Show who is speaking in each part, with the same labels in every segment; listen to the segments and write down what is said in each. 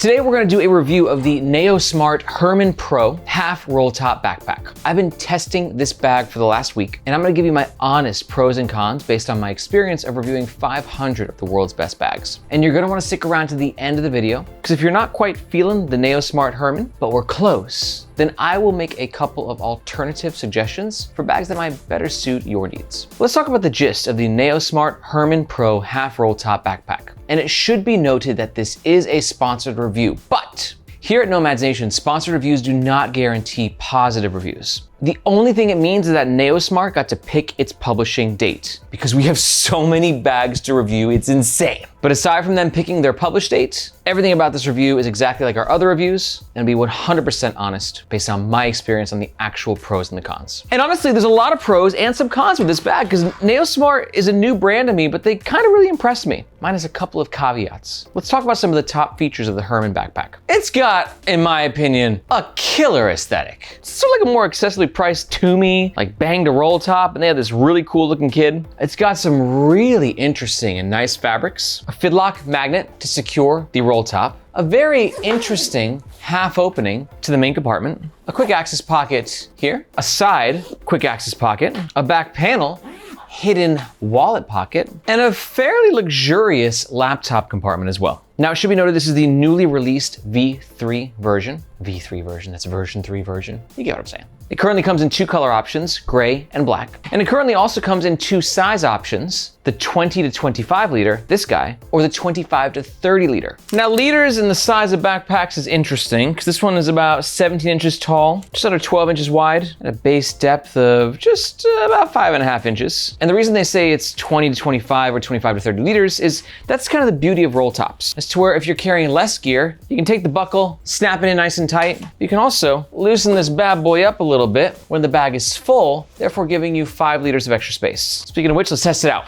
Speaker 1: Today we're gonna do a review of the Nayo Smart Herman Pro half roll top backpack. I've been testing this bag for the last week, and I'm gonna give you my honest pros and cons based on my experience of reviewing 500 of the world's best bags. And you're gonna wanna stick around to the end of the video, because if you're not quite feeling the Nayo Smart Herman, but we're close, then I will make a couple of alternative suggestions for bags that might better suit your needs. Let's talk about the gist of the Nayo Smart Herman Pro half roll top backpack. And it should be noted that this is a sponsored review, but here at Nomads Nation, sponsored reviews do not guarantee positive reviews. The only thing it means is that Nayo Smart got to pick its publishing date because we have so many bags to review, it's insane. But aside from them picking their published date, everything about this review is exactly like our other reviews and be 100% honest based on my experience on the actual pros and the cons. And honestly, there's a lot of pros and some cons with this bag because Nayo Smart is a new brand to me, but they kind of really impressed me. Minus a couple of caveats. Let's talk about some of the top features of the Herman backpack. It's got, in my opinion, a killer aesthetic. It's sort of like a more accessibly priced Tumi, like Bang to roll top, and they have this really cool looking kid. It's got some really interesting and nice fabrics, a fidlock magnet to secure the roll top, a very interesting half opening to the main compartment, a quick access pocket here, a side quick access pocket, a back panel, hidden wallet pocket, and a fairly luxurious laptop compartment as well. Now, it should be noted this is the newly released V3 version. V3 version, that's version 3 version. You get what I'm saying. It currently comes in two color options, gray and black. And it currently also comes in two size options, the 20 to 25 liter, this guy, or the 25 to 30 liter. Now, liters and the size of backpacks is interesting because this one is about 17 inches tall, just under 12 inches wide, and a base depth of just about 5.5 inches. And the reason they say it's 20 to 25 or 25 to 30 liters is that's kind of the beauty of roll tops. As to where if you're carrying less gear, you can take the buckle, snap it in nice and tight. You can also loosen this bad boy up a little bit when the bag is full, therefore giving you 5 liters of extra space. Speaking of which, let's test it out.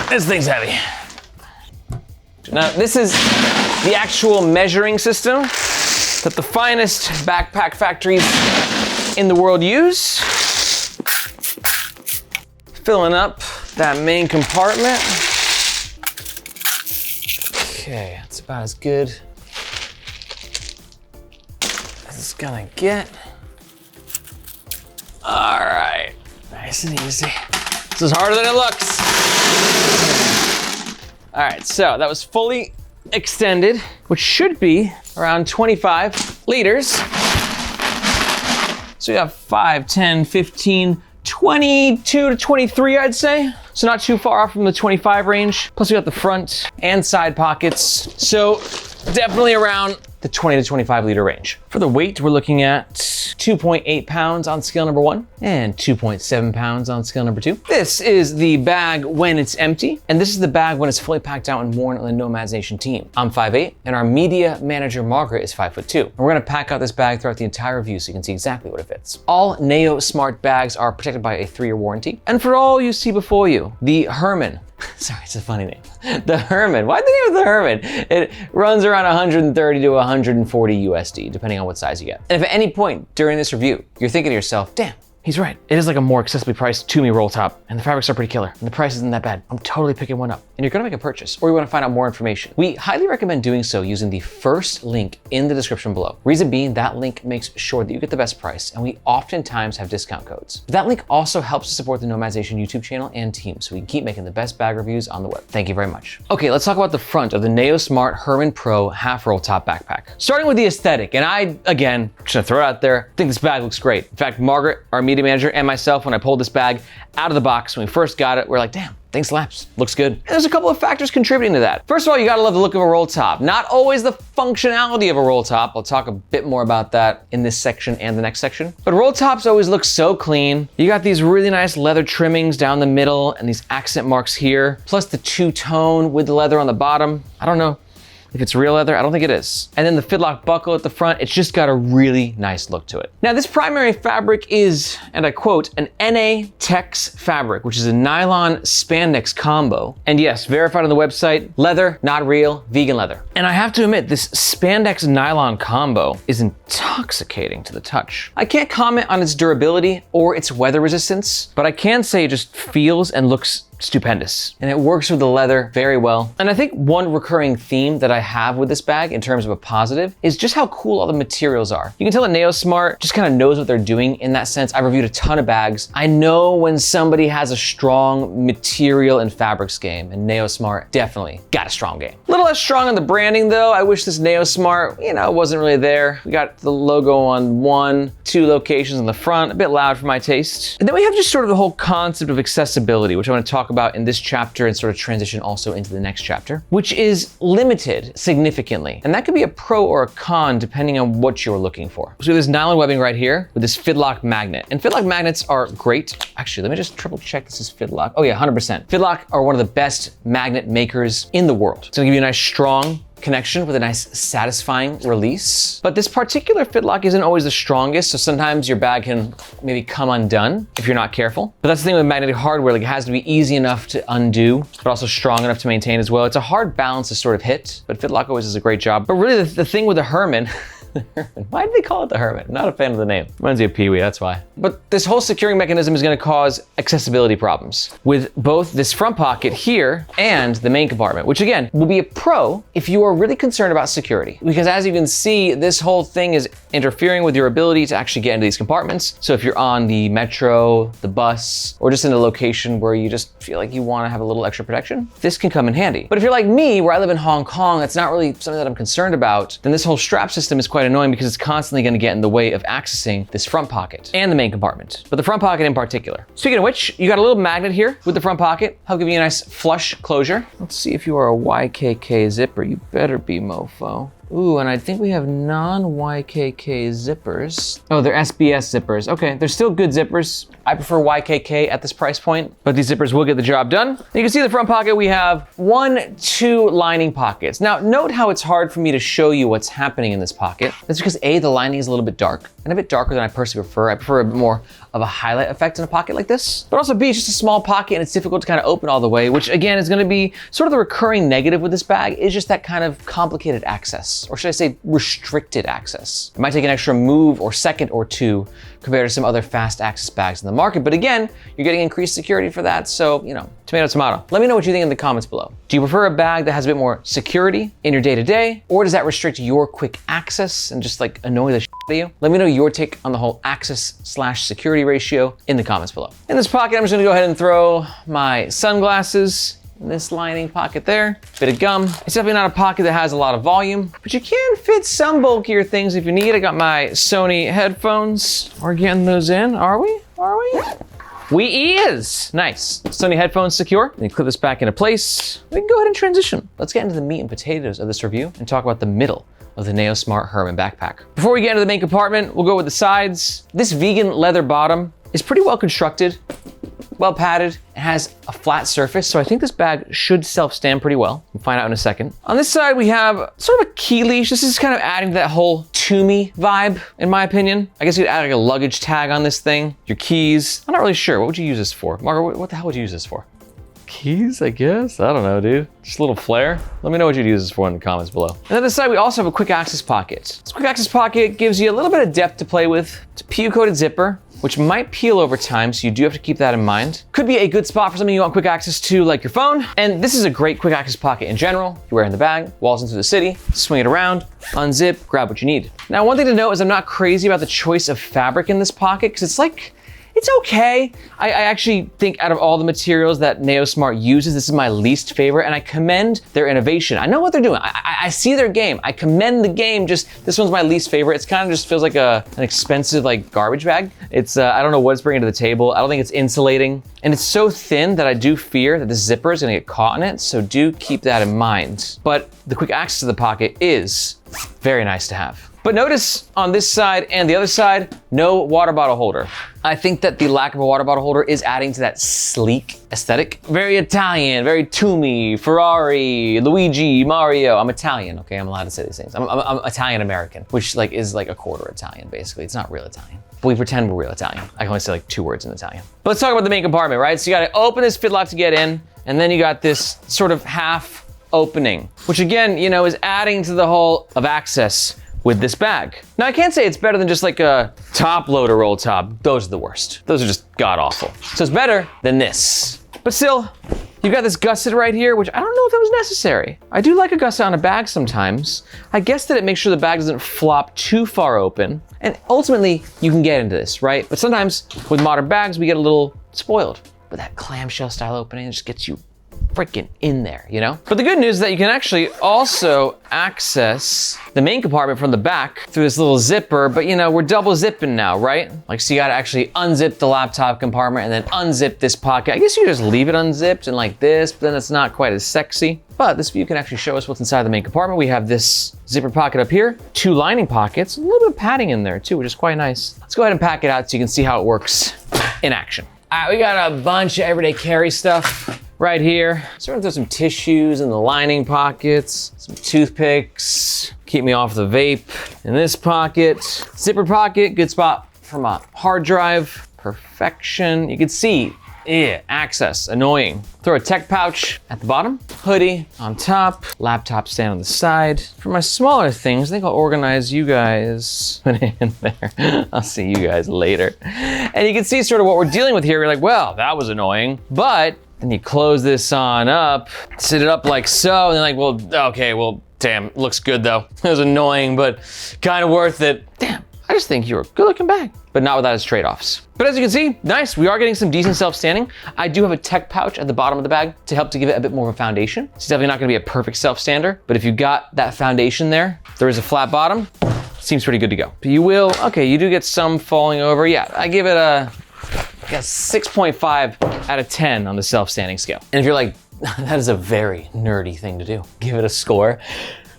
Speaker 1: This thing's heavy. Now, this is the actual measuring system that the finest backpack factories in the world use. Filling up that main compartment. Okay, that's about as good as it's gonna get. All right, nice and easy. This is harder than it looks. All right, so that was fully extended, which should be around 25 liters. So we have 5, 10, 15, 22 to 23, I'd say. So not too far off from the 25 range. Plus we got the front and side pockets. So definitely around the 20 to 25 liter range. For the weight, we're looking at 2.8 pounds on scale number 1 and 2.7 pounds on scale number 2. This is the bag when it's empty, and this is the bag when it's fully packed out and worn on the Nomads Nation team. I'm 5'8", and our media manager, Margaret, is 5'2". And we're gonna pack out this bag throughout the entire review so you can see exactly what it fits. All Nayo Smart bags are protected by a 3-year warranty. And for all you see before you, the Herman, sorry, it's a funny name. The Herman, why the name of the Herman? It runs around 130 to 140 USD, depending on what size you get. And if at any point during this review, you're thinking to yourself, damn, he's right. It is like a more accessibly priced Tumi roll top, and the fabrics are pretty killer, and the price isn't that bad. I'm totally picking one up. And you're gonna make a purchase, or you wanna find out more information. We highly recommend doing so using the first link in the description below. Reason being, that link makes sure that you get the best price, and we oftentimes have discount codes. That link also helps to support the Nomads Nation YouTube channel and team, so we can keep making the best bag reviews on the web. Thank you very much. Okay, let's talk about the front of the Nayo Smart Herman Pro half roll top backpack. Starting with the aesthetic, and I, again, just gonna throw it out there, think this bag looks great. In fact, Margaret, our media manager, and myself, when I pulled this bag out of the box, when we first got it, we're like, damn, thing slaps, looks good. And there's a couple of factors contributing to that. First of all, you gotta love the look of a roll top. Not always the functionality of a roll top. I'll talk a bit more about that in this section and the next section. But roll tops always look so clean. You got these really nice leather trimmings down the middle and these accent marks here, plus the two-tone with the leather on the bottom. I don't know if it's real leather, I don't think it is. And then the fidlock buckle at the front, it's just got a really nice look to it. Now this primary fabric is, and I quote, an NA Tex fabric, which is a nylon spandex combo. And yes, verified on the website, leather, not real, vegan leather. And I have to admit, this spandex nylon combo is intoxicating to the touch. I can't comment on its durability or its weather resistance, but I can say it just feels and looks stupendous. And it works with the leather very well. And I think one recurring theme that I have with this bag in terms of a positive is just how cool all the materials are. You can tell that Nayo Smart just kind of knows what they're doing in that sense. I've reviewed a ton of bags. I know when somebody has a strong material and fabrics game, and Nayo Smart definitely got a strong game. A little less strong on the branding though. I wish this Nayo Smart, wasn't really there. We got the logo on 2 locations on the front, a bit loud for my taste. And then we have just sort of the whole concept of accessibility, which I want to talk about in this chapter and sort of transition also into the next chapter, which is limited significantly. And that could be a pro or a con depending on what you're looking for. So we have this nylon webbing right here with this Fidlock magnet. And Fidlock magnets are great. Actually, let me just triple check this is Fidlock. Oh yeah, 100%. Fidlock are one of the best magnet makers in the world. It's gonna give you a nice strong connection with a nice satisfying release. But this particular Fidlock isn't always the strongest, so sometimes your bag can maybe come undone if you're not careful. But that's the thing with magnetic hardware, like it has to be easy enough to undo, but also strong enough to maintain as well. It's a hard balance to sort of hit, but Fidlock always does a great job. But really the thing with the Herman, why did they call it the Herman? Not a fan of the name. Reminds me of Pee-wee, that's why. But this whole securing mechanism is gonna cause accessibility problems with both this front pocket here and the main compartment, which again, will be a pro if you are really concerned about security. Because as you can see, this whole thing is interfering with your ability to actually get into these compartments. So if you're on the metro, the bus, or just in a location where you just feel like you wanna have a little extra protection, this can come in handy. But if you're like me, where I live in Hong Kong, that's not really something that I'm concerned about, then this whole strap system is quite annoying because it's constantly gonna get in the way of accessing this front pocket and the main compartment, but the front pocket in particular. Speaking of which, you got a little magnet here with the front pocket. I'll give you a nice flush closure. Let's see if you are a YKK zipper. You better be, mofo. Ooh, and I think we have non-YKK zippers. Oh, they're SBS zippers. Okay, they're still good zippers. I prefer YKK at this price point, but these zippers will get the job done. You can see the front pocket, we have 2 lining pockets. Now, note how it's hard for me to show you what's happening in this pocket. That's because A, the lining is a little bit dark, and a bit darker than I personally prefer. I prefer a bit more of a highlight effect in a pocket like this. But also B, it's just a small pocket and it's difficult to kind of open all the way, which again is gonna be sort of the recurring negative with this bag, is just that kind of complicated access, or should I say restricted access. It might take an extra move or second or 2 compared to some other fast access bags in the market. But again, you're getting increased security for that. So, tomato, tomato. Let me know what you think in the comments below. Do you prefer a bag that has a bit more security in your day-to-day, or does that restrict your quick access and just like annoy the shit out of you? Let me know your take on the whole access/security ratio in the comments below. In this pocket, I'm just gonna go ahead and throw my sunglasses in this lining pocket there, bit of gum. It's definitely not a pocket that has a lot of volume, but you can fit some bulkier things if you need. I got my Sony headphones. We're getting those in, are we? We is! Nice. Sony headphones secure. Let me clip this back into place. We can go ahead and transition. Let's get into the meat and potatoes of this review and talk about the middle of the Nayo Smart Herman backpack. Before we get into the main compartment, we'll go with the sides. This vegan leather bottom is pretty well constructed, well padded, it has a flat surface, so I think this bag should self-stand pretty well. We'll find out in a second. On this side, we have sort of a key leash. This is kind of adding to that whole Tumi vibe, in my opinion. I guess you'd add like a luggage tag on this thing, your keys. I'm not really sure. What would you use this for? Margaret, what the hell would you use this for? Keys, I guess? I don't know, dude. Just a little flair. Let me know what you'd use this for in the comments below. And on this side, we also have a quick access pocket. This quick access pocket gives you a little bit of depth to play with. It's a PU-coated zipper, which might peel over time, so you do have to keep that in mind. Could be a good spot for something you want quick access to, like your phone. And this is a great quick access pocket in general. You wear it in the bag, walls into the city, swing it around, unzip, grab what you need. Now, one thing to note is I'm not crazy about the choice of fabric in this pocket, because it's like, it's okay. I actually think out of all the materials that Nayo Smart uses, this is my least favorite, and I commend their innovation. I know what they're doing. I see their game. I commend the game, just this one's my least favorite. It's kind of just feels like an expensive like garbage bag. It's, I don't know what it's bringing to the table. I don't think it's insulating. And it's so thin that I do fear that the zipper is gonna get caught in it, so do keep that in mind. But the quick access to the pocket is very nice to have. But notice on this side and the other side, no water bottle holder. I think that the lack of a water bottle holder is adding to that sleek aesthetic. Very Italian, very Tumi, Ferrari, Luigi, Mario. I'm Italian, okay? I'm allowed to say these things. I'm Italian-American, which like is like a quarter Italian, basically. It's not real Italian. But we pretend we're real Italian. I can only say like 2 words in Italian. But let's talk about the main compartment, right? So you gotta open this Fidlock to get in, and then you got this sort of half opening, which again, you know, is adding to the whole of access with this bag. Now I can't say it's better than just like a top loader roll top. Those are the worst. Those are just god awful. So it's better than this. But still, You've got this gusset right here, which I don't know if that was necessary. I do like a gusset on a bag sometimes. I guess that it makes sure the bag doesn't flop too far open. And ultimately, you can get into this, right? But sometimes with modern bags, we get a little spoiled. But that clamshell style opening just gets you freaking in there, you know? But the good news is that you can actually also access the main compartment from the back through this little zipper, but you know, we're double zipping now, right? Like, so you gotta actually unzip the laptop compartment and then unzip this pocket. I guess you just leave it unzipped and like this, but then it's not quite as sexy. But this view can actually show us what's inside the main compartment. We have this zipper pocket up here, 2 lining pockets, a little bit of padding in there too, which is quite nice. Let's go ahead and pack it out so you can see how it works in action. All right, we got a bunch of everyday carry stuff right here. So we're gonna throw some tissues in the lining pockets, some toothpicks, keep me off the vape in this pocket. Zipper pocket, good spot for my hard drive, perfection. You can see, access, annoying. Throw a tech pouch at the bottom, hoodie on top, laptop stand on the side. For my smaller things, I think I'll organize you guys, put it in there. I'll see you guys later. And you can see sort of what we're dealing with here. You're like, well, that was annoying, but then you close this on up, sit it up like so, and then like, well, okay, well, damn, looks good though. It was annoying, but kind of worth it. Damn, I just think you're a good looking bag, but not without its trade-offs. But as you can see, nice, we are getting some decent self-standing. I do have a tech pouch at the bottom of the bag to help to give it a bit more of a foundation. It's definitely not gonna be a perfect self-stander, but if you got that foundation there, there is a flat bottom, seems pretty good to go. But you will, okay, you do get some falling over. Yeah, I give it a 6.5 out of 10 on the self-standing scale. And if you're like, that is a very nerdy thing to do, give it a score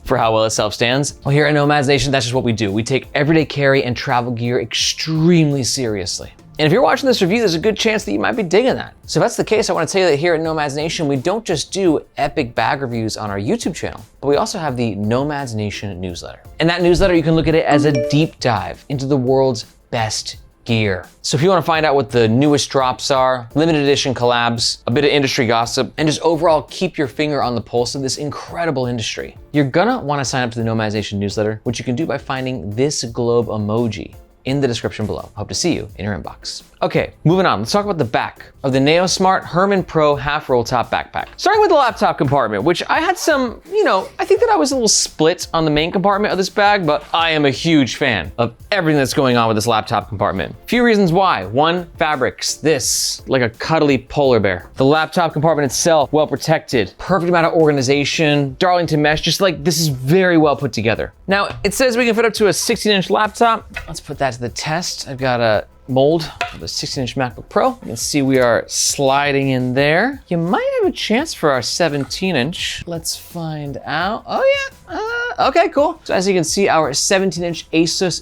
Speaker 1: for how well it self-stands. Well, here at Nomads Nation, that's just what we do. We take everyday carry and travel gear extremely seriously. And if you're watching this review, there's a good chance that you might be digging that. So if that's the case, I want to tell you that here at Nomads Nation, we don't just do epic bag reviews on our YouTube channel, but we also have the Nomads Nation newsletter. In that newsletter, you can look at it as a deep dive into the world's best gear. So if you want to find out what the newest drops are, limited edition collabs, a bit of industry gossip, and just overall keep your finger on the pulse of this incredible industry, you're gonna want to sign up to the Nomads Nation newsletter, which you can do by finding this globe emoji in the description below. Hope to see you in your inbox. Okay, moving on. Let's talk about the back of the Nayo Smart Herman Pro half roll top backpack. Starting with the laptop compartment, which I had some, I think that I was a little split on the main compartment of this bag, but I am a huge fan of everything that's going on with this laptop compartment. Few reasons why. One, fabrics. This, like a cuddly polar bear. The laptop compartment itself, well protected. Perfect amount of organization. Darlington mesh, just like this is very well put together. Now, it says we can fit up to a 16-inch laptop. Let's put that to the test. I've got a mold of a 16-inch MacBook Pro. You can see we are sliding in there. You might have a chance for our 17-inch. Let's find out. Oh yeah, okay, cool. So as you can see, our 17-inch Asus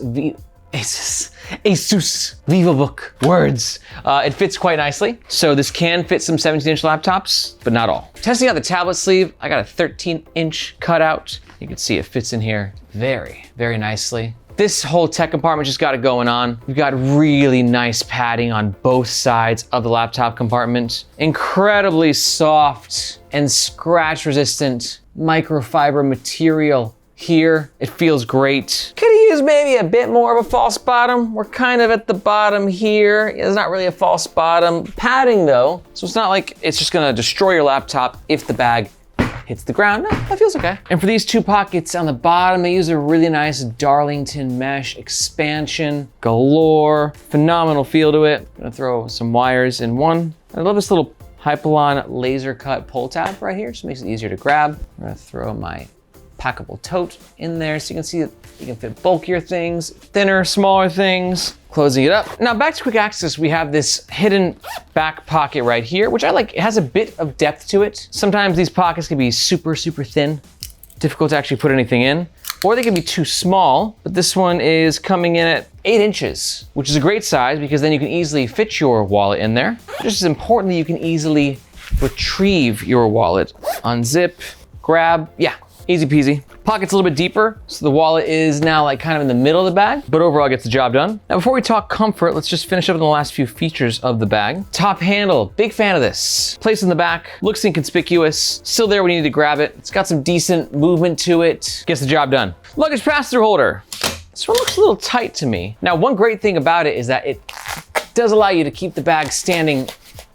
Speaker 1: VivoBook words. It fits quite nicely. So this can fit some 17-inch laptops, but not all. Testing out the tablet sleeve, I got a 13-inch cutout. You can see it fits in here very, very nicely. This whole tech compartment just got it going on. We've got really nice padding on both sides of the laptop compartment. Incredibly soft and scratch resistant microfiber material here. It feels great. Could have used maybe a bit more of a false bottom. We're kind of at the bottom here. It's not really a false bottom. Padding though, so it's not like it's just gonna destroy your laptop if the bag hits the ground. No, that feels okay. And for these 2 pockets on the bottom, they use a really nice Darlington mesh expansion galore. Phenomenal feel to it. I'm gonna throw some wires in one. I love this little Hypalon laser cut pull tab right here. Just makes it easier to grab. I'm gonna throw my packable tote in there so you can see that you can fit bulkier things, thinner, smaller things. Closing it up. Now back to quick access, we have this hidden back pocket right here, which I like. It has a bit of depth to it. Sometimes these pockets can be super, super thin, difficult to actually put anything in, or they can be too small, but this one is coming in at 8 inches, which is a great size because then you can easily fit your wallet in there. Just as importantly, you can easily retrieve your wallet. Unzip, grab, yeah. Easy peasy. Pocket's a little bit deeper, so the wallet is now like kind of in the middle of the bag, but overall gets the job done. Now before we talk comfort, let's just finish up on the last few features of the bag. Top handle, big fan of this. Place in the back, looks inconspicuous, still there when you need to grab it. It's got some decent movement to it, gets the job done. Luggage pass-through holder. This one looks a little tight to me. Now one great thing about it is that it does allow you to keep the bag standing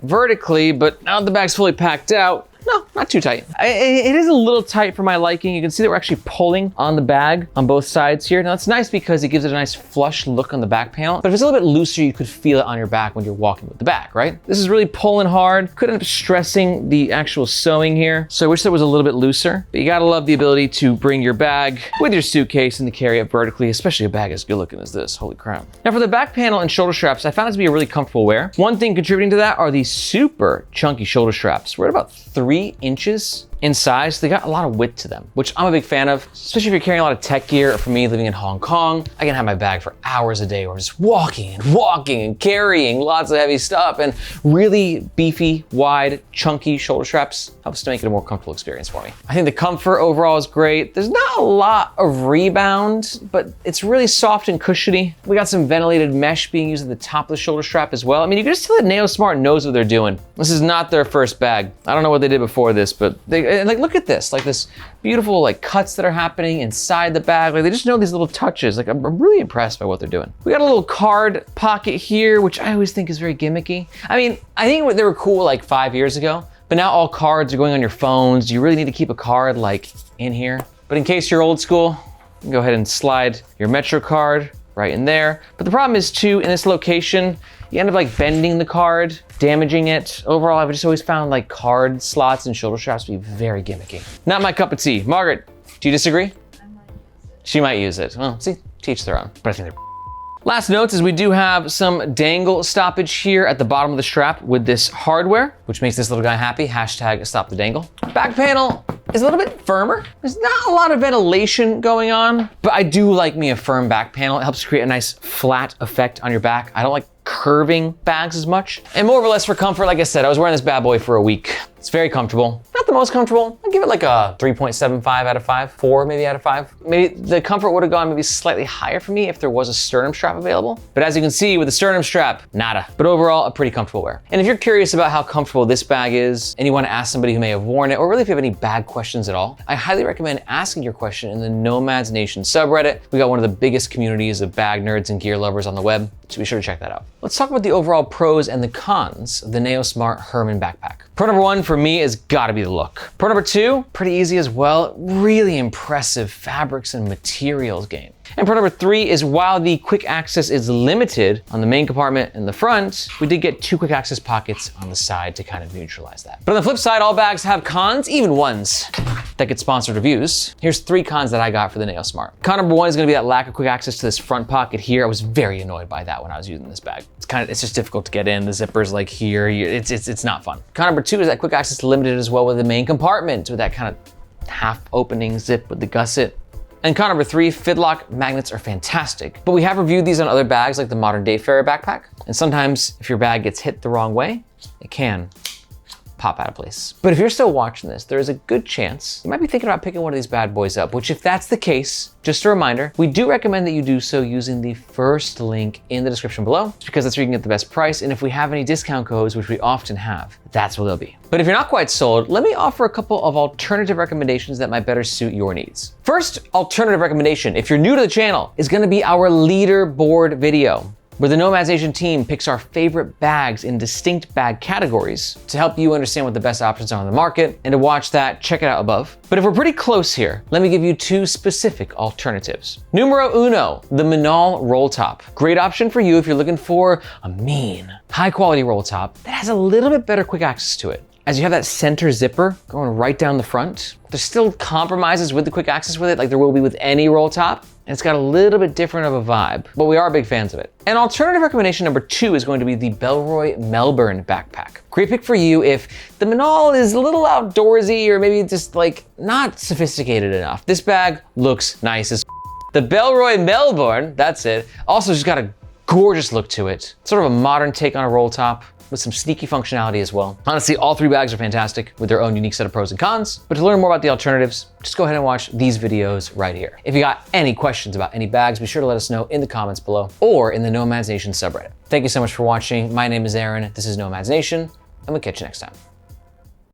Speaker 1: vertically, but now the bag's fully packed out, no, not too tight. It is a little tight for my liking. You can see that we're actually pulling on the bag on both sides here. Now it's nice because it gives it a nice flush look on the back panel, but if it's a little bit looser, you could feel it on your back when you're walking with the bag, right? This is really pulling hard. Could end up stressing the actual sewing here. So I wish that was a little bit looser, but you gotta love the ability to bring your bag with your suitcase and to carry it vertically, especially a bag as good looking as this, holy crap. Now for the back panel and shoulder straps, I found it to be a really comfortable wear. One thing contributing to that are these super chunky shoulder straps. We're at about 3 inches in size. They got a lot of width to them, which I'm a big fan of, especially if you're carrying a lot of tech gear. For me, living in Hong Kong, I can have my bag for hours a day where I'm just walking and carrying lots of heavy stuff, and really beefy, wide, chunky shoulder straps helps to make it a more comfortable experience for me. I think the comfort overall is great. There's not a lot of rebound, but it's really soft and cushiony. We got some ventilated mesh being used at the top of the shoulder strap as well. I mean, you can just tell that Nayo Smart knows what they're doing. This is not their first bag. I don't know what they did before this, but like, look at this, like this beautiful like cuts that are happening inside the bag. Like they just know these little touches. Like I'm really impressed by what they're doing. We got a little card pocket here, which I always think is very gimmicky. I mean, I think they were cool like 5 years ago, but now all cards are going on your phones. Do you really need to keep a card like in here? But in case you're old school, you can go ahead and slide your Metro card right in there. But the problem is too, in this location, you end up like bending the card, damaging it. Overall, I've just always found like card slots and shoulder straps to be very gimmicky. Not my cup of tea. Margaret, do you disagree?
Speaker 2: I might use it.
Speaker 1: She might use it. Well, see, teach their own. But I think they're Last notes is we do have some dangle stoppage here at the bottom of the strap with this hardware, which makes this little guy happy. Hashtag stop the dangle. Back panel is a little bit firmer. There's not a lot of ventilation going on, but I do like me a firm back panel. It helps create a nice flat effect on your back. I don't like curving bags as much. And more or less for comfort, like I said, I was wearing this bad boy for a week. It's very comfortable. Not the most comfortable. I'd give it like a 3.75 out of 5, 4 maybe out of 5. Maybe the comfort would have gone maybe slightly higher for me if there was a sternum strap available. But as you can see with the sternum strap, nada. But overall, a pretty comfortable wear. And if you're curious about how comfortable this bag is and you want to ask somebody who may have worn it, or really if you have any bag questions at all, I highly recommend asking your question in the Nomads Nation subreddit. We got one of the biggest communities of bag nerds and gear lovers on the web, so be sure to check that out. Let's talk about the overall pros and the cons of the Nayo Smart Herman backpack. Pro number 1 for me has gotta be the look. Pro number 2, pretty easy as well. Really impressive fabrics and materials game. And pro number 3 is while the quick access is limited on the main compartment in the front, we did get 2 quick access pockets on the side to kind of neutralize that. But on the flip side, all bags have cons, even ones that get sponsored reviews. Here's 3 cons that I got for the Nayo Smart. Con number 1 is gonna be that lack of quick access to this front pocket here. I was very annoyed by that when I was using this bag. It's just difficult to get in. The zipper's like here. It's not fun. Con number 2 is that quick access is limited as well with the main compartment with that kind of half opening zip with the gusset. And con number 3, fidlock magnets are fantastic, but we have reviewed these on other bags like the modern day Ferry backpack. And sometimes if your bag gets hit the wrong way, it can pop out of place. But if you're still watching this, there is a good chance you might be thinking about picking one of these bad boys up, which if that's the case, just a reminder, we do recommend that you do so using the first link in the description below, because that's where you can get the best price. And if we have any discount codes, which we often have, that's what they'll be. But if you're not quite sold, let me offer a couple of alternative recommendations that might better suit your needs. First alternative recommendation, if you're new to the channel, is gonna be our leaderboard video, where the Nomads Nation team picks our favorite bags in distinct bag categories to help you understand what the best options are on the market. And to watch that, check it out above. But if we're pretty close here, let me give you 2 specific alternatives. Numero 1, the Minaal Rolltop. Great option for you if you're looking for a mean, high quality roll top that has a little bit better quick access to it. As you have that center zipper going right down the front, there's still compromises with the quick access with it, like there will be with any roll top. And it's got a little bit different of a vibe, but we are big fans of it. And alternative recommendation number 2 is going to be the Bellroy Melbourne backpack. Great pick for you if the Minaal is a little outdoorsy or maybe just like not sophisticated enough. This bag looks nice as The Bellroy Melbourne, that's it, also just got a gorgeous look to it. Sort of a modern take on a roll top, with some sneaky functionality as well. Honestly, all 3 bags are fantastic with their own unique set of pros and cons, but to learn more about the alternatives, just go ahead and watch these videos right here. If you got any questions about any bags, be sure to let us know in the comments below or in the Nomads Nation subreddit. Thank you so much for watching. My name is Aaron, this is Nomads Nation, and we'll catch you next time.